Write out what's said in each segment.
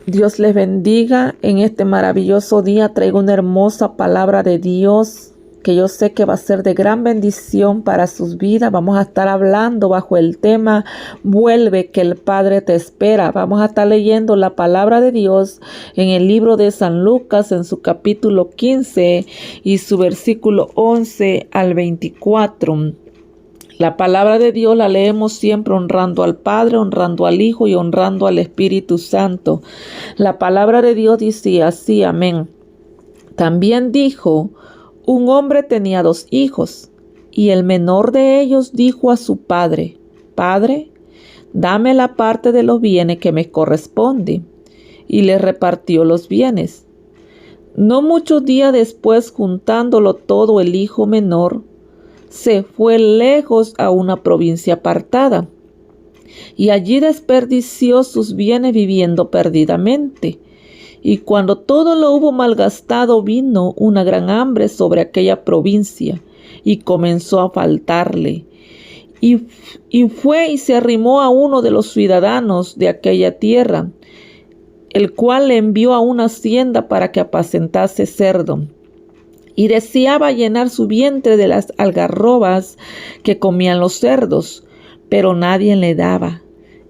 Dios les bendiga. En este maravilloso día traigo una hermosa palabra de Dios que yo sé que va a ser de gran bendición para sus vidas. Vamos a estar hablando bajo el tema Vuelve, que el Padre te espera. Vamos a estar leyendo la palabra de Dios en el libro de San Lucas, en su capítulo 15 y su versículo 11 al 24. La palabra de Dios la leemos siempre honrando al Padre, honrando al Hijo y honrando al Espíritu Santo. La palabra de Dios dice así, amén. También dijo: un hombre tenía 2 hijos, y el menor de ellos dijo a su padre: Padre, dame la parte de los bienes que me corresponde. Y le repartió los bienes. No muchos días después, juntándolo todo, el hijo menor se fue lejos a una provincia apartada, y allí desperdició sus bienes viviendo perdidamente. Y cuando todo lo hubo malgastado, vino una gran hambre sobre aquella provincia, y comenzó a faltarle. Y fue y se arrimó a uno de los ciudadanos de aquella tierra, el cual le envió a una hacienda para que apacentase cerdo. Y deseaba llenar su vientre de las algarrobas que comían los cerdos, pero nadie le daba.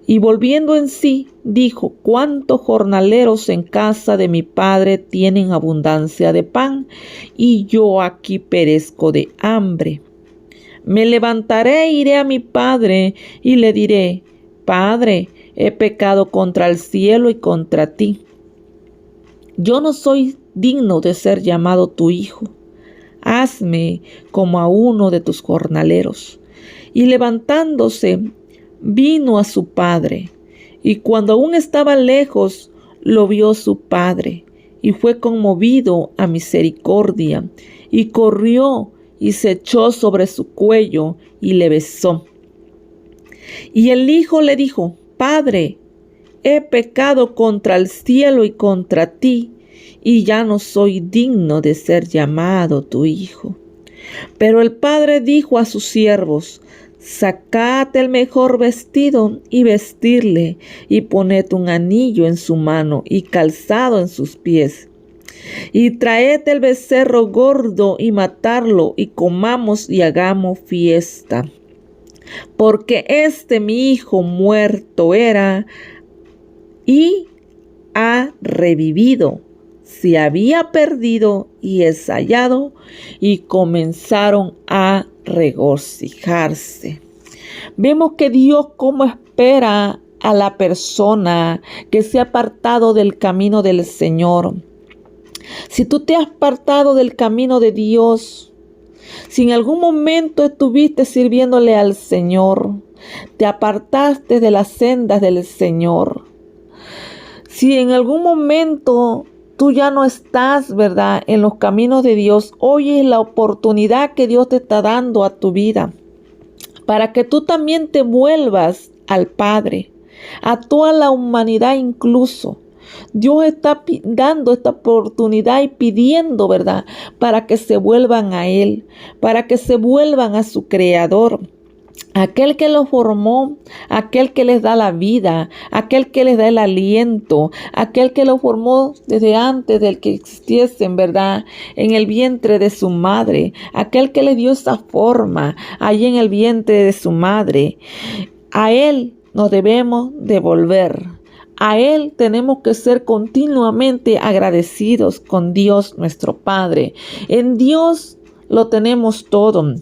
Y volviendo en sí, dijo: ¿cuántos jornaleros en casa de mi padre tienen abundancia de pan, y yo aquí perezco de hambre? Me levantaré e iré a mi padre, y le diré: Padre, he pecado contra el cielo y contra ti. Yo no soy digno de ser llamado tu hijo. Hazme como a uno de tus jornaleros. Y levantándose, vino a su padre. Y cuando aún estaba lejos, lo vio su padre, y fue conmovido a misericordia, y corrió y se echó sobre su cuello y le besó. Y el hijo le dijo: Padre, he pecado contra el cielo y contra ti, y ya no soy digno de ser llamado tu hijo. Pero el padre dijo a sus siervos: Sacad el mejor vestido y vestirle, y poned un anillo en su mano y calzado en sus pies. Y traed el becerro gordo y matadlo, y comamos y hagamos fiesta. Porque mi hijo muerto era, y ha revivido. Se había perdido y es hallado, y comenzaron a regocijarse. Vemos que Dios cómo espera a la persona que se ha apartado del camino del Señor. Si tú te has apartado del camino de Dios, si en algún momento estuviste sirviéndole al Señor, te apartaste de las sendas del Señor. Si en algún momento tú ya no estás, ¿verdad?, en los caminos de Dios, hoy es la oportunidad que Dios te está dando a tu vida para que tú también te vuelvas al Padre, a toda la humanidad incluso. Dios está dando esta oportunidad y pidiendo, ¿verdad?, para que se vuelvan a Él, para que se vuelvan a su Creador. Aquel que los formó, aquel que les da la vida, aquel que les da el aliento, aquel que los formó desde antes del que existiesen, ¿verdad?, en el vientre de su madre, aquel que les dio esa forma allí en el vientre de su madre. A Él nos debemos devolver. A Él tenemos que ser continuamente agradecidos con Dios nuestro Padre. En Dios lo tenemos todo.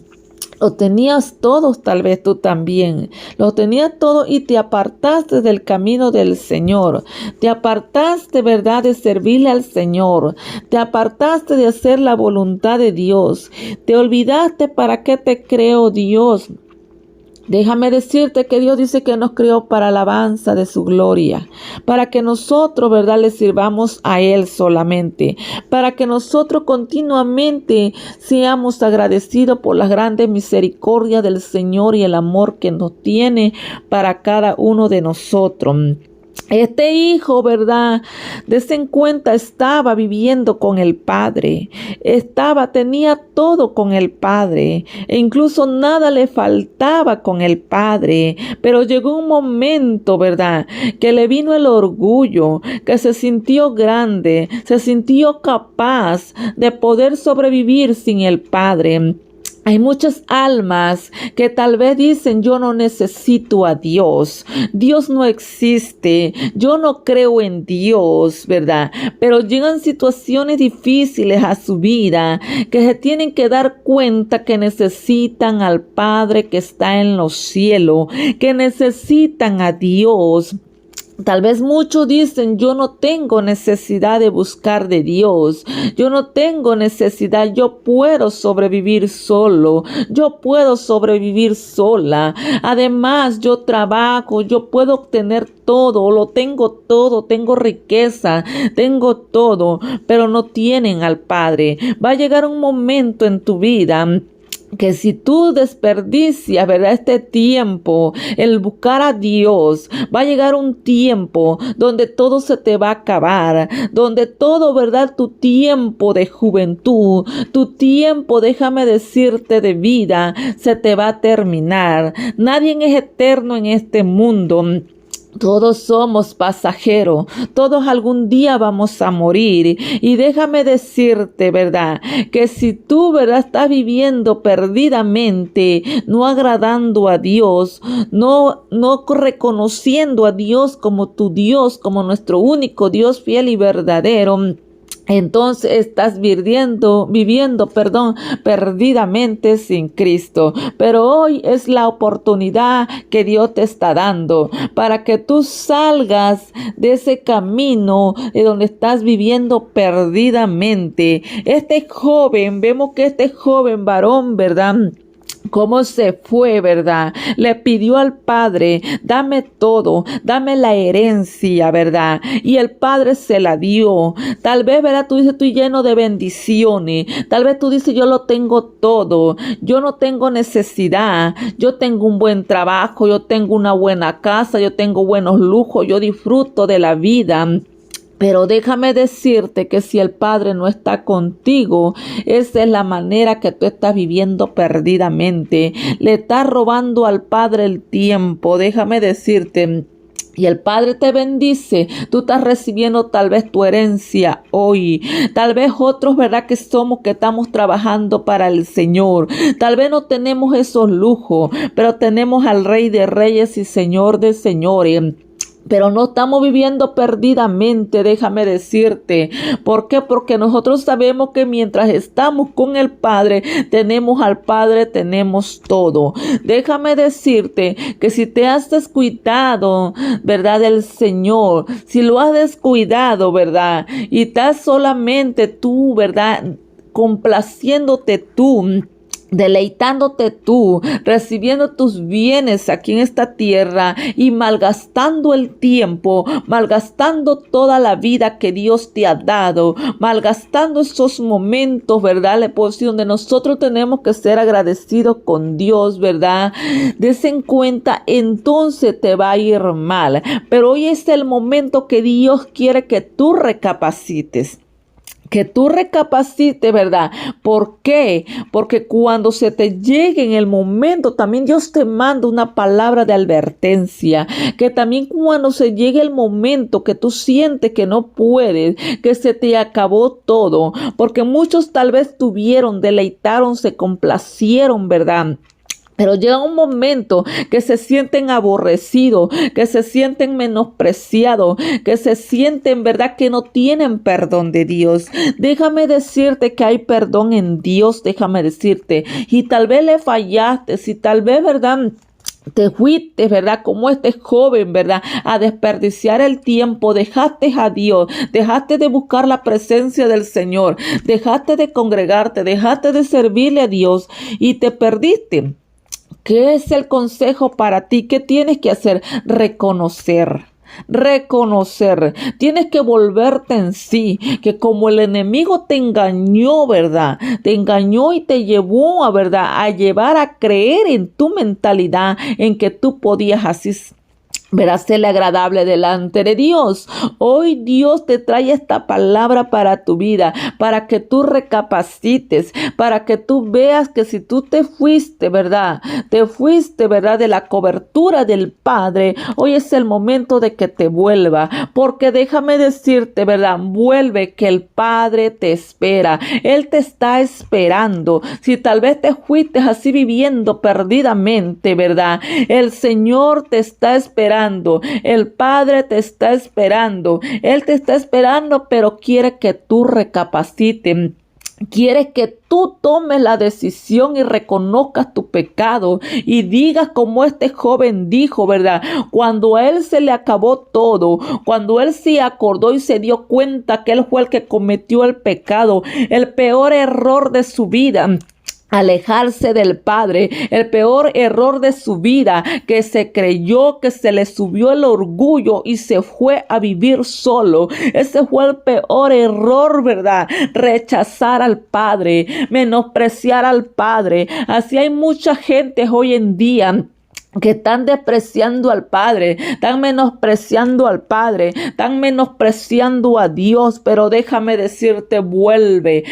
Lo tenías todos, tal vez tú también. Lo tenías todo y te apartaste del camino del Señor. Te apartaste, ¿verdad?, de servirle al Señor. Te apartaste de hacer la voluntad de Dios. Te olvidaste para qué te creó Dios. Déjame decirte que Dios dice que nos creó para alabanza de su gloria, para que nosotros, ¿verdad?, le sirvamos a Él solamente, para que nosotros continuamente seamos agradecidos por las grandes misericordias del Señor y el amor que nos tiene para cada uno de nosotros. Este hijo, ¿verdad? Dese en cuenta, estaba viviendo con el padre. Tenía todo con el padre. E incluso nada le faltaba con el padre. Pero llegó un momento, ¿verdad? Que le vino el orgullo, que se sintió grande, se sintió capaz de poder sobrevivir sin el padre. Hay muchas almas que tal vez dicen: yo no necesito a Dios, Dios no existe, yo no creo en Dios, ¿verdad? Pero llegan situaciones difíciles a su vida que se tienen que dar cuenta que necesitan al Padre que está en los cielos, que necesitan a Dios. Tal vez muchos dicen: yo no tengo necesidad de buscar de Dios, yo no tengo necesidad, yo puedo sobrevivir solo, yo puedo sobrevivir sola. Además, yo trabajo, yo puedo obtener todo, lo tengo todo, tengo riqueza, tengo todo, pero no tienen al Padre. Va a llegar un momento en tu vida que si tú desperdicias, ¿verdad?, este tiempo, el buscar a Dios, va a llegar un tiempo donde todo se te va a acabar, donde todo, ¿verdad?, tu tiempo de juventud, tu tiempo, déjame decirte, de vida, se te va a terminar. Nadie es eterno en este mundo. Todos somos pasajeros, todos algún día vamos a morir. Y déjame decirte, ¿verdad?, que si tú, ¿verdad?, estás viviendo perdidamente, no agradando a Dios, no reconociendo a Dios como tu Dios, como nuestro único Dios fiel y verdadero, entonces estás viviendo, perdidamente sin Cristo. Pero hoy es la oportunidad que Dios te está dando para que tú salgas de ese camino de donde estás viviendo perdidamente. Vemos que este joven varón, ¿verdad?, cómo se fue, ¿verdad? Le pidió al Padre: dame todo, dame la herencia, ¿verdad? Y el Padre se la dio. Tal vez, ¿verdad?, tú dices: estoy lleno de bendiciones. Tal vez tú dices: yo lo tengo todo, yo no tengo necesidad, yo tengo un buen trabajo, yo tengo una buena casa, yo tengo buenos lujos, yo disfruto de la vida. Pero déjame decirte que si el Padre no está contigo, esa es la manera que tú estás viviendo perdidamente. Le estás robando al Padre el tiempo. Déjame decirte. Y el Padre te bendice. Tú estás recibiendo tal vez tu herencia hoy. Tal vez otros, ¿verdad?, que estamos trabajando para el Señor. Tal vez no tenemos esos lujos, pero tenemos al Rey de Reyes y Señor de Señores. Pero no estamos viviendo perdidamente, déjame decirte. ¿Por qué? Porque nosotros sabemos que mientras estamos con el Padre, tenemos al Padre, tenemos todo. Déjame decirte que si te has descuidado, ¿verdad?, del Señor, si lo has descuidado, ¿verdad?, y estás solamente tú, ¿verdad?, complaciéndote tú, deleitándote tú, recibiendo tus bienes aquí en esta tierra y malgastando el tiempo, malgastando toda la vida que Dios te ha dado, malgastando esos momentos, ¿verdad?, le puedo decir, donde nosotros tenemos que ser agradecidos con Dios, ¿verdad? Des en cuenta, entonces te va a ir mal. Pero hoy es el momento que Dios quiere que tú recapacites. Que tú recapacites, ¿verdad? ¿Por qué? Porque cuando se te llegue en el momento, también Dios te manda una palabra de advertencia. Que también cuando se llegue el momento que tú sientes que no puedes, que se te acabó todo. Porque muchos tal vez deleitaron, se complacieron, ¿verdad? Pero llega un momento que se sienten aborrecidos, que se sienten menospreciados, que se sienten, ¿verdad?, que no tienen perdón de Dios. Déjame decirte que hay perdón en Dios, déjame decirte. Y tal vez le fallaste, si tal vez, ¿verdad?, te fuiste, ¿verdad?, como este joven, ¿verdad?, a desperdiciar el tiempo, dejaste a Dios, dejaste de buscar la presencia del Señor, dejaste de congregarte, dejaste de servirle a Dios y te perdiste. ¿Qué es el consejo para ti? ¿Qué tienes que hacer? Reconocer. Tienes que volverte en sí, que como el enemigo te engañó, ¿verdad?, te engañó y te llevó a llevar a creer en tu mentalidad en que tú podías así verás, serle agradable delante de Dios. Hoy Dios te trae esta palabra para tu vida, para que tú recapacites, para que tú veas que si tú te fuiste, ¿verdad? Te fuiste, ¿verdad? De la cobertura del Padre. Hoy es el momento de que te vuelva, porque déjame decirte, ¿verdad? Vuelve, que el Padre te espera. Él te está esperando. Si tal vez te fuiste así viviendo perdidamente, ¿verdad? El Señor te está esperando. El Padre te está esperando. Él te está esperando, pero quiere que tú recapacites. Quiere que tú tomes la decisión y reconozcas tu pecado y digas como este joven dijo, ¿verdad? Cuando a él se le acabó todo, cuando él se acordó y se dio cuenta que él fue el que cometió el pecado, el peor error de su vida. Alejarse del Padre, el peor error de su vida, que se creyó, que se le subió el orgullo y se fue a vivir solo. Ese fue el peor error, ¿verdad? Rechazar al Padre, menospreciar al Padre. Así hay mucha gente hoy en día que están despreciando al Padre, están menospreciando al Padre, están menospreciando a Dios, pero déjame decirte, vuelve,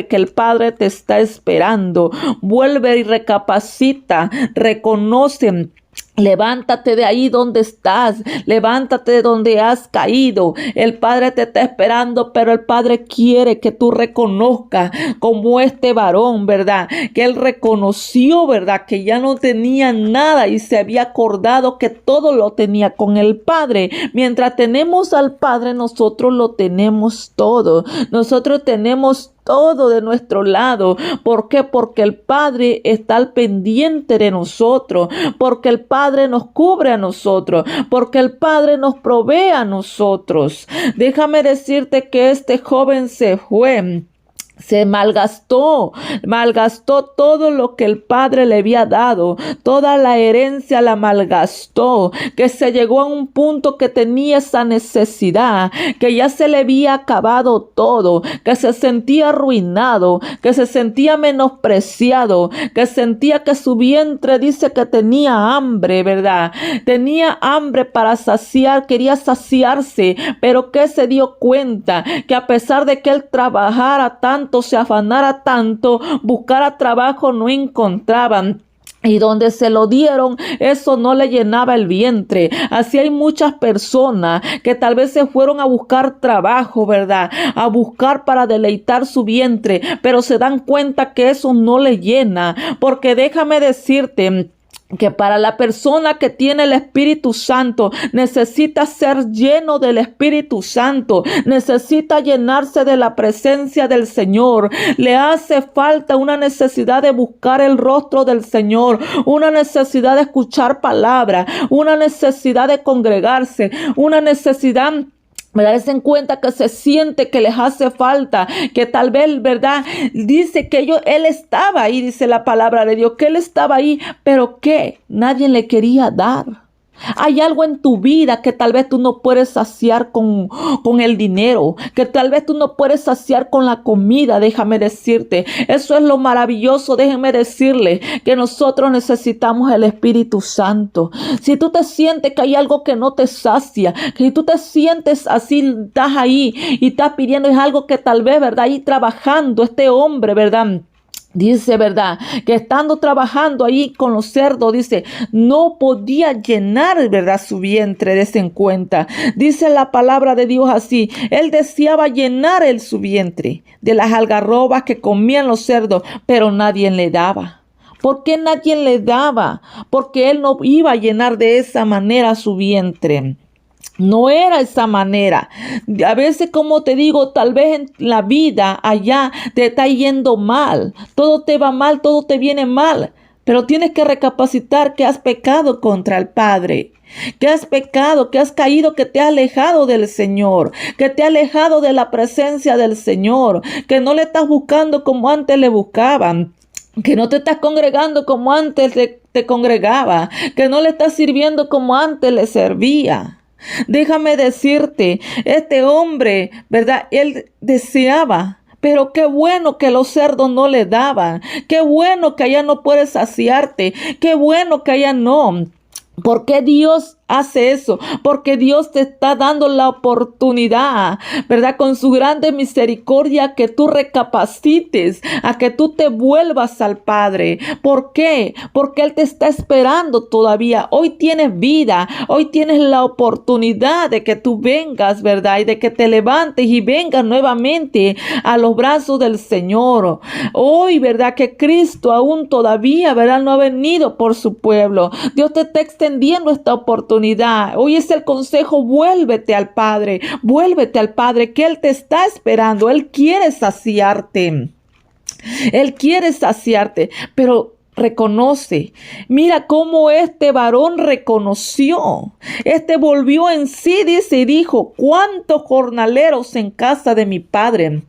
que el Padre te está esperando. Vuelve y recapacita, reconoce. Levántate de ahí donde estás, levántate de donde has caído. El Padre te está esperando, pero el Padre quiere que tú reconozcas como este varón, ¿verdad? Que él reconoció, ¿verdad? Que ya no tenía nada y se había acordado que todo lo tenía con el Padre. Mientras tenemos al Padre, nosotros lo tenemos todo. Nosotros tenemos todo de nuestro lado. ¿Por qué? Porque el Padre está al pendiente de nosotros, porque el Padre nos cubre a nosotros, porque el Padre nos provee a nosotros. Déjame decirte que este joven se fue. Se malgastó todo lo que el Padre le había dado, toda la herencia la malgastó, que se llegó a un punto que tenía esa necesidad, que ya se le había acabado todo, que se sentía arruinado, que se sentía menospreciado, que sentía que su vientre dice que tenía hambre, ¿verdad? Tenía hambre para saciar, quería saciarse, pero que se dio cuenta que a pesar de que él trabajara tanto, se afanara tanto, buscara trabajo, no encontraban. Y donde se lo dieron, eso no le llenaba el vientre. Así hay muchas personas que tal vez se fueron a buscar trabajo, ¿verdad? A buscar para deleitar su vientre, pero se dan cuenta que eso no le llena. Porque déjame decirte que para la persona que tiene el Espíritu Santo necesita ser lleno del Espíritu Santo, necesita llenarse de la presencia del Señor. Le hace falta una necesidad de buscar el rostro del Señor, una necesidad de escuchar palabra, una necesidad de congregarse, una necesidad de darse en cuenta que se siente que les hace falta, que tal vez, ¿verdad? Dice que él estaba ahí, dice la palabra de Dios, que él estaba ahí, pero que nadie le quería dar. Hay algo en tu vida que tal vez tú no puedes saciar con el dinero, que tal vez tú no puedes saciar con la comida, déjame decirte. Eso es lo maravilloso, déjeme decirle que nosotros necesitamos el Espíritu Santo. Si tú te sientes que hay algo que no te sacia, que si tú te sientes así, estás ahí y estás pidiendo, es algo que tal vez, ¿verdad? Ahí trabajando este hombre, ¿verdad? Dice, ¿verdad? Que estando trabajando ahí con los cerdos, dice, no podía llenar, ¿verdad? Su vientre, dese en cuenta. Dice la palabra de Dios así, él deseaba llenar su vientre de las algarrobas que comían los cerdos, pero nadie le daba. ¿Por qué nadie le daba? Porque él no iba a llenar de esa manera su vientre. No era esa manera. A veces, como te digo, tal vez en la vida allá te está yendo mal. Todo te va mal, todo te viene mal. Pero tienes que recapacitar que has pecado contra el Padre. Que has pecado, que has caído, que te has alejado del Señor. Que te has alejado de la presencia del Señor. Que no le estás buscando como antes le buscaban. Que no te estás congregando como antes te congregaba. Que no le estás sirviendo como antes le servía. Déjame decirte, este hombre, ¿verdad? Él deseaba, pero qué bueno que los cerdos no le daban. Qué bueno que allá no puedes saciarte. Qué bueno que allá no. ¿Por qué Dios hace eso? Porque Dios te está dando la oportunidad, ¿verdad? Con su grande misericordia que tú recapacites, a que tú te vuelvas al Padre. ¿Por qué? Porque Él te está esperando todavía. Hoy tienes vida, hoy tienes la oportunidad de que tú vengas, ¿verdad? Y de que te levantes y vengas nuevamente a los brazos del Señor. Hoy, ¿verdad? Que Cristo aún todavía, ¿verdad? No ha venido por su pueblo. Dios te está extendiendo esta oportunidad. Hoy es el consejo, vuélvete al Padre, que Él te está esperando. Él quiere saciarte. Él quiere saciarte, pero reconoce. Mira cómo este varón reconoció. Este volvió en sí, dice, y dijo: ¿cuántos jornaleros en casa de mi padre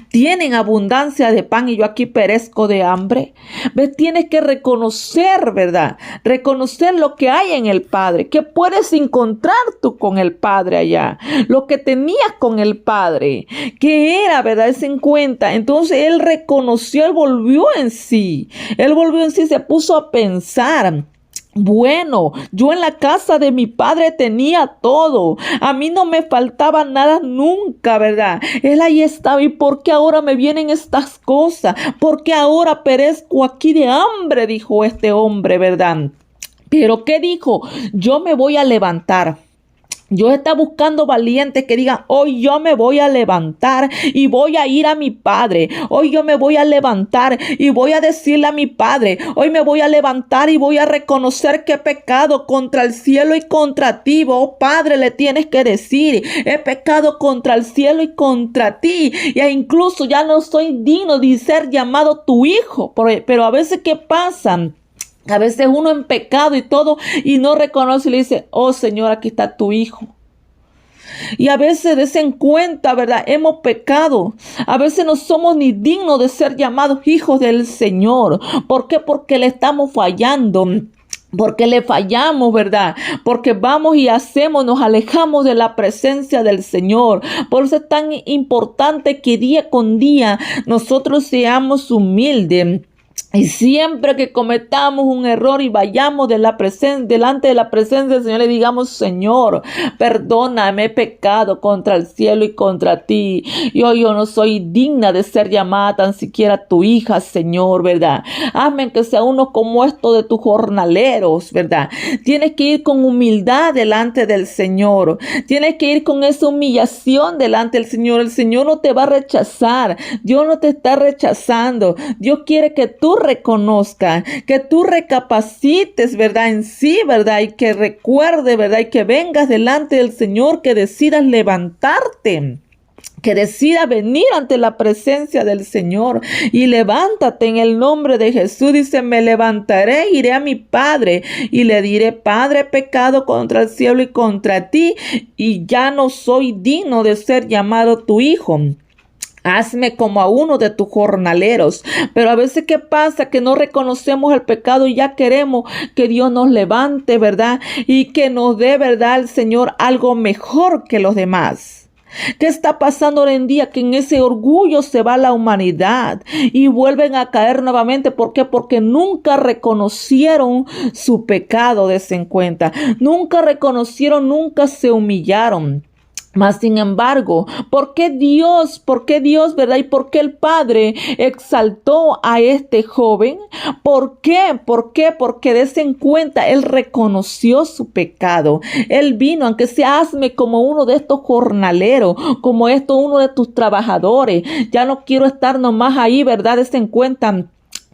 tienen abundancia de pan y yo aquí perezco de hambre? ¿Ves? Tienes que reconocer, ¿verdad? Reconocer lo que hay en el Padre. ¿Qué puedes encontrar tú con el Padre allá? Lo que tenías con el Padre. ¿Qué era, verdad? Ese en cuenta. Entonces él reconoció, él volvió en sí. Él volvió en sí, se puso a pensar. Bueno, yo en la casa de mi padre tenía todo. A mí no me faltaba nada nunca, ¿verdad? Él ahí estaba. ¿Y por qué ahora me vienen estas cosas? ¿Por qué ahora perezco aquí de hambre? Dijo este hombre, ¿verdad? Pero ¿qué dijo? Yo me voy a levantar. Dios está buscando valientes que digan: hoy yo me voy a levantar y voy a ir a mi Padre. Hoy yo me voy a levantar y voy a decirle a mi Padre: hoy me voy a levantar y voy a reconocer que he pecado contra el cielo y contra ti. Oh Padre, le tienes que decir: he pecado contra el cielo y contra ti. E incluso ya no soy digno de ser llamado tu hijo. Pero a veces, ¿qué pasa? A veces uno en pecado y todo, y no reconoce y le dice: oh Señor, aquí está tu hijo. Y a veces desen cuenta, ¿verdad? Hemos pecado. A veces no somos ni dignos de ser llamados hijos del Señor. ¿Por qué? Porque le estamos fallando. Porque le fallamos, ¿verdad? Porque vamos y hacemos, nos alejamos de la presencia del Señor. Por eso es tan importante que día con día nosotros seamos humildes. Y siempre que cometamos un error y vayamos delante de la presencia del Señor, le digamos: Señor, perdóname, he pecado contra el cielo y contra ti. Y hoy yo no soy digna de ser llamada tan siquiera tu hija, Señor, ¿verdad? Hazme que sea uno como esto de tus jornaleros, ¿verdad? Tienes que ir con humildad delante del Señor. Tienes que ir con esa humillación delante del Señor. El Señor no te va a rechazar. Dios no te está rechazando. Dios quiere que tú reconozcas, que tú recapacites, ¿verdad? En sí, ¿verdad? Y que recuerde, ¿verdad? Y que vengas delante del Señor, que decidas levantarte, que decida venir ante la presencia del Señor. Y levántate en el nombre de Jesús. Dice: me levantaré, iré a mi Padre y le diré: Padre, he pecado contra el cielo y contra ti, y ya no soy digno de ser llamado tu hijo. Hazme como a uno de tus jornaleros. Pero a veces, ¿qué pasa? Que no reconocemos el pecado y ya queremos que Dios nos levante, ¿verdad? Y que nos dé, ¿verdad?, el Señor algo mejor que los demás. ¿Qué está pasando hoy en día? Que en ese orgullo se va la humanidad y vuelven a caer nuevamente. ¿Por qué? Porque nunca reconocieron su pecado, desen cuenta. Nunca reconocieron, nunca se humillaron. Mas sin embargo, ¿por qué Dios, verdad? ¿Y por qué el Padre exaltó a este joven? ¿Por qué? Porque desen cuenta, él reconoció su pecado. Él vino, aunque sea: hazme como uno de estos jornaleros, como uno de tus trabajadores. Ya no quiero estar nomás ahí, ¿verdad? Desen cuenta,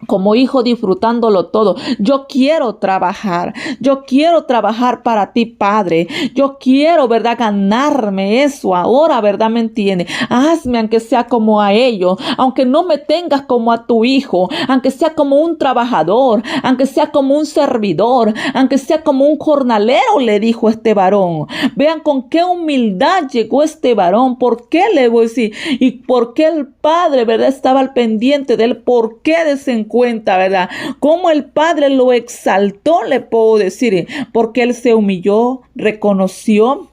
como hijo disfrutándolo todo. Yo quiero trabajar para ti, Padre. Yo quiero, ¿verdad?, ganarme eso ahora, ¿verdad? ¿Me entiendes? Hazme aunque sea como a ellos, aunque no me tengas como a tu hijo, aunque sea como un trabajador, aunque sea como un servidor, aunque sea como un jornalero, le dijo este varón. Vean con qué humildad llegó este varón. ¿Por qué le voy a decir? Y por qué el Padre, ¿verdad?, estaba al pendiente de él. ¿Por qué cuenta, verdad? Cómo el Padre lo exaltó, le puedo decir, porque él se humilló, reconoció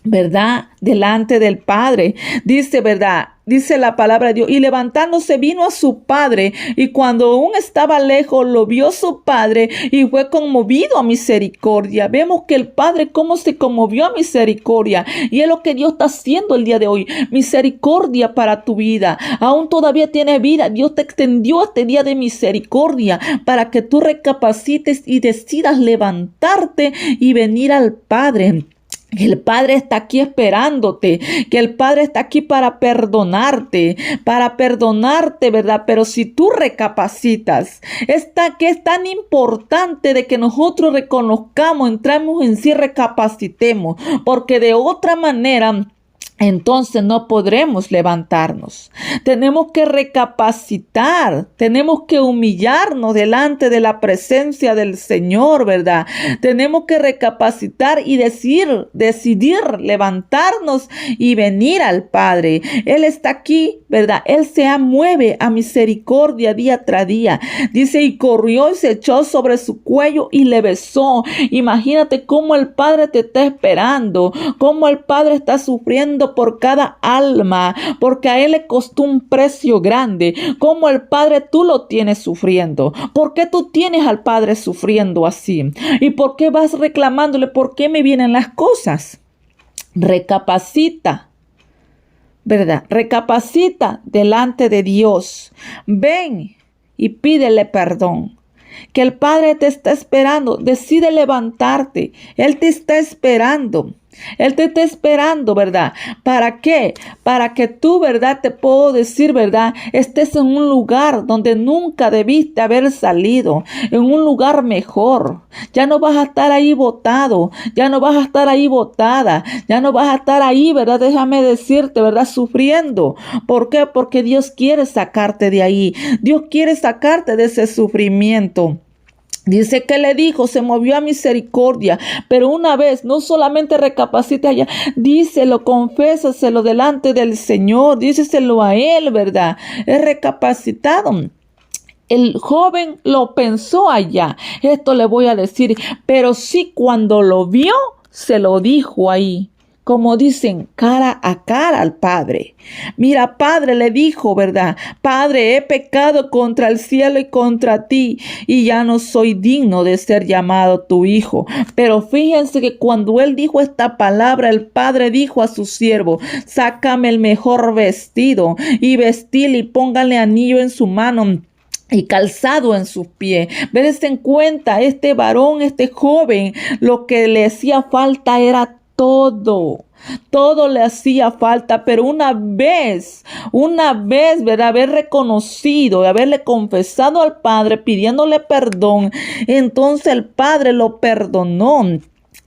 ¿verdad? Delante del Padre. Dice, ¿verdad? Dice la palabra de Dios. Y levantándose vino a su padre. Y cuando aún estaba lejos, lo vio su padre y fue conmovido a misericordia. Vemos que el padre cómo se conmovió a misericordia. Y es lo que Dios está haciendo el día de hoy. Misericordia para tu vida. Aún todavía tienes vida. Dios te extendió este día de misericordia para que tú recapacites y decidas levantarte y venir al Padre. El Padre está aquí esperándote, que el Padre está aquí para perdonarte, ¿verdad? Pero si tú recapacitas, que es tan importante de que nosotros reconozcamos, entramos en sí, recapacitemos, porque de otra manera entonces no podremos levantarnos. Tenemos que recapacitar, tenemos que humillarnos delante de la presencia del Señor, ¿verdad? Tenemos que recapacitar y decidir levantarnos y venir al Padre. Él está aquí, ¿verdad? Él se mueve a misericordia día tras día. Dice, y corrió y se echó sobre su cuello y le besó. Imagínate cómo el Padre te está esperando, cómo el Padre está sufriendo por cada alma, porque a Él le costó un precio grande. Como el Padre tú lo tienes sufriendo. ¿Por qué tú tienes al Padre sufriendo así? ¿Y por qué vas reclamándole? ¿Por qué me vienen las cosas? Recapacita, ¿verdad? Recapacita delante de Dios. Ven y pídele perdón. Que el Padre te está esperando. Decide levantarte. Él te está esperando. Él te está esperando, ¿verdad? ¿Para qué? Para que tú, ¿verdad? Te puedo decir, ¿verdad? Estés en un lugar donde nunca debiste haber salido, en un lugar mejor. Ya no vas a estar ahí botado, ya no vas a estar ahí botada, ya no vas a estar ahí, ¿verdad? Déjame decirte, ¿verdad? Sufriendo. ¿Por qué? Porque Dios quiere sacarte de ahí. Dios quiere sacarte de ese sufrimiento. Dice que le dijo, se movió a misericordia, pero una vez, no solamente recapacite allá, díselo, confésaselo delante del Señor, díselo a Él, ¿verdad? Es recapacitado. El joven lo pensó allá, esto le voy a decir, pero sí cuando lo vio, se lo dijo ahí. Como dicen, cara a cara al Padre. Mira, Padre, le dijo, ¿verdad? Padre, he pecado contra el cielo y contra ti, y ya no soy digno de ser llamado tu hijo. Pero fíjense que cuando él dijo esta palabra, el Padre dijo a su siervo, sácame el mejor vestido y vestíle y póngale anillo en su mano y calzado en sus pies. Dense en cuenta, este varón, este joven, lo que le hacía falta era todo le hacía falta, pero una vez, ¿verdad? Haber reconocido, haberle confesado al Padre, pidiéndole perdón, entonces el Padre lo perdonó.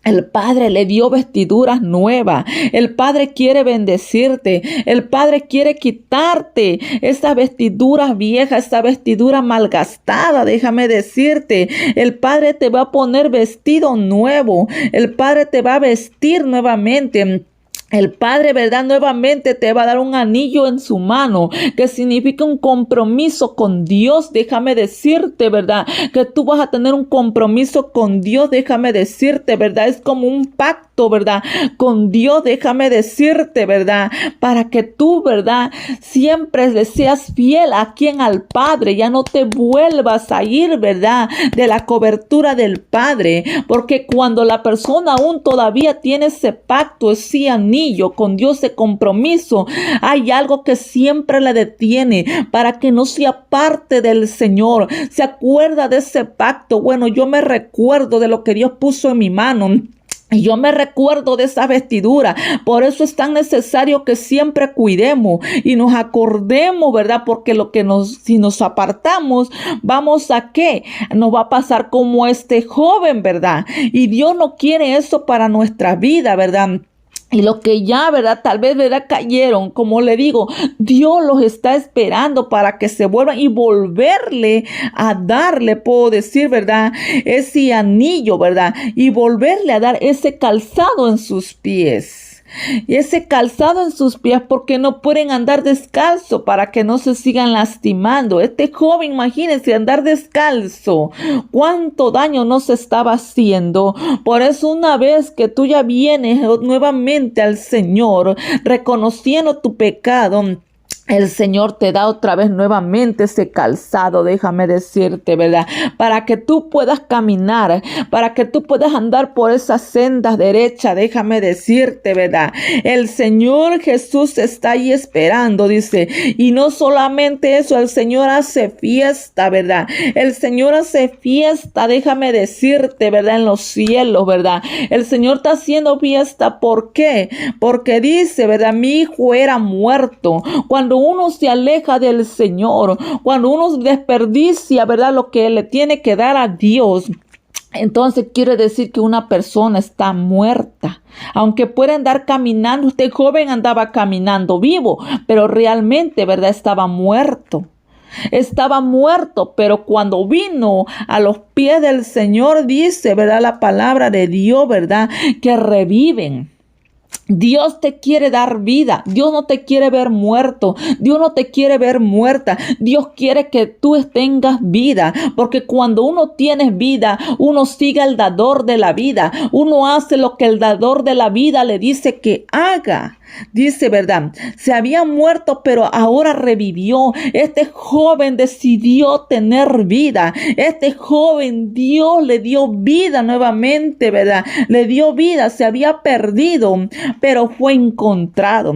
El Padre le dio vestiduras nuevas. El Padre quiere bendecirte. El Padre quiere quitarte esas vestiduras viejas, esa vestidura malgastada. Déjame decirte, el Padre te va a poner vestido nuevo. El Padre te va a vestir nuevamente. El Padre, ¿verdad? Nuevamente te va a dar un anillo en su mano, que significa un compromiso con Dios. Déjame decirte, ¿verdad? Que tú vas a tener un compromiso con Dios. Déjame decirte, ¿verdad? Es como un pacto, ¿verdad? Con Dios, déjame decirte, ¿verdad? Para que tú, ¿verdad? Siempre le seas fiel a quien al Padre. Ya no te vuelvas a ir, ¿verdad? De la cobertura del Padre. Porque cuando la persona aún todavía tiene ese pacto, ese anillo con Dios, de compromiso, hay algo que siempre le detiene para que no sea parte del Señor. Se acuerda de ese pacto. Bueno, yo me recuerdo de lo que Dios puso en mi mano. Y yo me recuerdo de esa vestidura. Por eso es tan necesario que siempre cuidemos y nos acordemos, ¿verdad? Porque si nos apartamos, ¿vamos a qué? Nos va a pasar como este joven, ¿verdad? Y Dios no quiere eso para nuestra vida, ¿verdad? Y los que ya, ¿verdad? Tal vez, ¿verdad? Cayeron, como le digo, Dios los está esperando para que se vuelvan y volverle a darle, puedo decir, ¿verdad? Ese anillo, ¿verdad? Y volverle a dar ese calzado en sus pies. y ese calzado en sus pies porque no pueden andar descalzo para que no se sigan lastimando. Este joven, imagínense, andar descalzo, cuánto daño nos estaba haciendo. Por eso una vez que tú ya vienes nuevamente al Señor, reconociendo tu pecado, el Señor te da otra vez nuevamente ese calzado, déjame decirte, ¿verdad? Para que tú puedas caminar, para que tú puedas andar por esas sendas derechas, déjame decirte, ¿verdad? El Señor Jesús está ahí esperando, dice. Y no solamente eso, el Señor hace fiesta, ¿verdad? El Señor hace fiesta, déjame decirte, ¿verdad? En los cielos, ¿verdad? El Señor está haciendo fiesta, ¿por qué? Porque dice, ¿verdad? Mi hijo era muerto. Cuando uno se aleja del Señor, cuando uno desperdicia, ¿verdad?, lo que le tiene que dar a Dios, entonces quiere decir que una persona está muerta. Aunque pueda andar caminando, este joven andaba caminando vivo, pero realmente, ¿verdad?, estaba muerto. Estaba muerto, pero cuando vino a los pies del Señor, dice, ¿verdad?, la palabra de Dios, ¿verdad?, que reviven. Dios te quiere dar vida. Dios no te quiere ver muerto. Dios no te quiere ver muerta. Dios quiere que tú tengas vida. Porque cuando uno tiene vida, uno sigue al dador de la vida. Uno hace lo que el dador de la vida le dice que haga. Dice, ¿verdad? Se había muerto, pero ahora revivió. Este joven decidió tener vida. Este joven, Dios le dio vida nuevamente, ¿verdad? Le dio vida. Se había perdido, pero fue encontrado.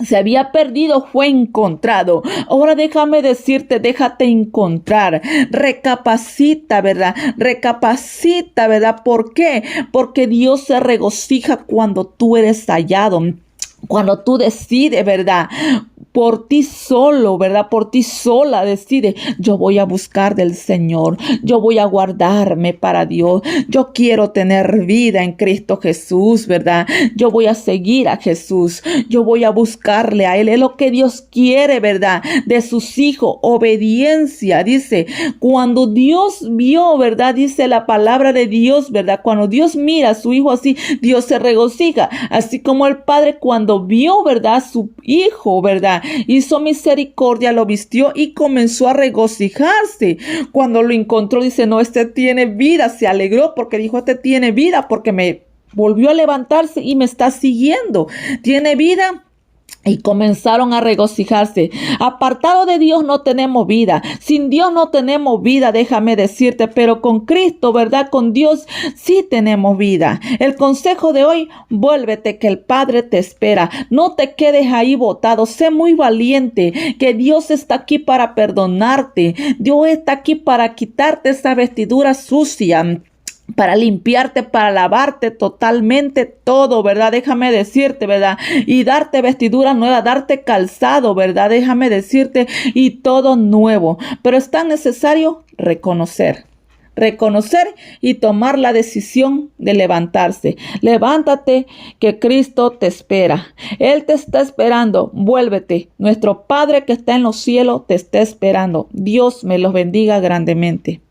Se había perdido, fue encontrado. Ahora déjame decirte, déjate encontrar. Recapacita, ¿verdad? Recapacita, ¿verdad? ¿Por qué? Porque Dios se regocija cuando tú eres hallado. Cuando tú decides, ¿verdad?, por ti solo, ¿verdad?, por ti sola decides, yo voy a buscar del Señor, yo voy a guardarme para Dios, yo quiero tener vida en Cristo Jesús, ¿verdad? Yo voy a seguir a Jesús, yo voy a buscarle a Él, es lo que Dios quiere, ¿verdad?, de sus hijos, obediencia. Dice, cuando Dios vio, ¿verdad?, dice la palabra de Dios, ¿verdad?, cuando Dios mira a su hijo así, Dios se regocija, así como el Padre cuando vio, ¿verdad?, a su hijo, ¿verdad?, hizo misericordia, lo vistió y comenzó a regocijarse. Cuando lo encontró, dice, no, este tiene vida. Se alegró porque dijo, este tiene vida porque me volvió a levantarse y me está siguiendo. Tiene vida. Y comenzaron a regocijarse. Apartado de Dios no tenemos vida. Sin Dios no tenemos vida, déjame decirte. Pero con Cristo, ¿verdad? Con Dios sí tenemos vida. El consejo de hoy, vuélvete que el Padre te espera. No te quedes ahí botado. Sé muy valiente que Dios está aquí para perdonarte. Dios está aquí para quitarte esa vestidura sucia, para limpiarte, para lavarte totalmente todo, ¿verdad? Déjame decirte, ¿verdad? Y darte vestidura nueva, darte calzado, ¿verdad? Déjame decirte, y todo nuevo. Pero es tan necesario reconocer y tomar la decisión de levantarse. Levántate, que Cristo te espera. Él te está esperando. Vuélvete. Nuestro Padre que está en los cielos te está esperando. Dios me los bendiga grandemente.